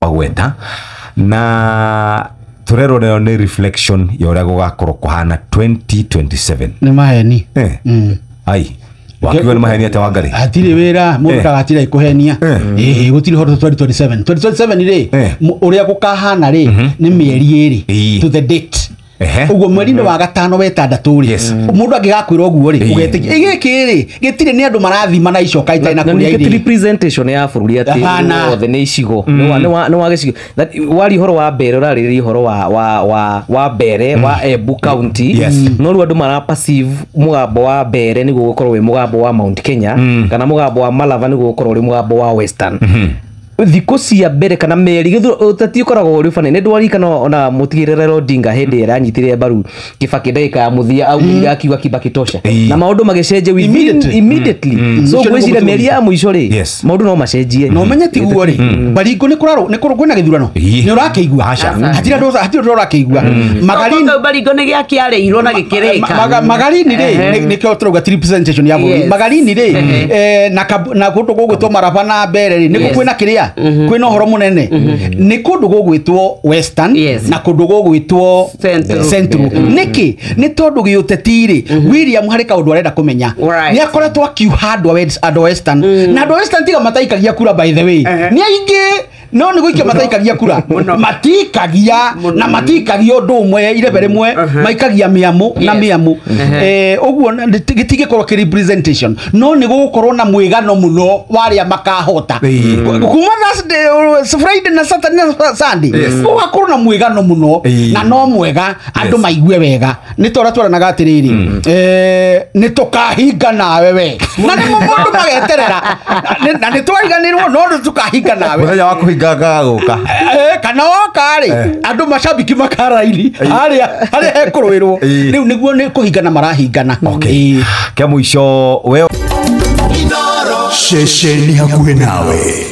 Ogweta na turero leo ni reflection ya uria gugakorwo kuhana 2027 ni maheni ai wakiwa ni maheni ate Wangari atire wira mundu kagatira ikuhenia gutiri hoto 2027 ri uria gukahana ri ni mieri iri to the date ugo mweri wa gatano wetandatu ri mundu angigakwira oguo ri ugetiki igiki ri gitire ni andu marathima na icoka itaina kuria iri representation ya bururi ati othe ni icigo ni wa gicigo wari horo wa mbere urariri horo wa mbere wa Embu County no ru andu mara passive mugambo wa mbere ni gukorwo wi mugambo wa Mount Kenya kana mugambo wa Malava ni gukorwo ri mugambo wa Western thiko cia mbere kana meri utati koragwo uri fane ne ndwari kana ona mutigirere Odinga hindi iranyitire mbaru Kibaki ndeka ya muthia au akiuga Kibaki tosha na maundu magecenje immediately so gwicire meri ya muico ri maundu no macenjie no menye ti guo ri Baringo ni kuraro ni kwina githurano ni urakeigua hatira urakeigua Magarini Baringo ni giakiareirwo na gikireka Magarini ri ni kyo turuga representation ya buri Magarini ri na kundu gugwitwo Maraba na mbere ri ni kwina kiria kwina horo munene ni kundu gugwitwo Western na kundu gugwitwo Central niki ni tondu giutetiri William hari kaundu arenda kumenya ni akoretwo akiuhandwa ando Western na ando Western tiga mataikagia kura by the way ni aingi no ni guikia mataikagia kura matikagia na matikagia undu umwe irebe rimwe maikagia miamu na miamu oguo gitige korwo ki representation no ni gukorwo na mwigano muno waria makahota kuma Friday na Saturday na Sunday ugakorwo na mwigano muno na no mwega andu maigue wega ni tora twaranaga atiriri ni tukahinga nawe we na ni mundu mageterera na ni twariganirwo no tukahinga nawe muthenya wa kuhinga gaguka kana okari andu macambiki makaraini aria hekurwirwo riu niguo ni kuhingana marahingana kia muico we Sheshe ni hakuhe nawe.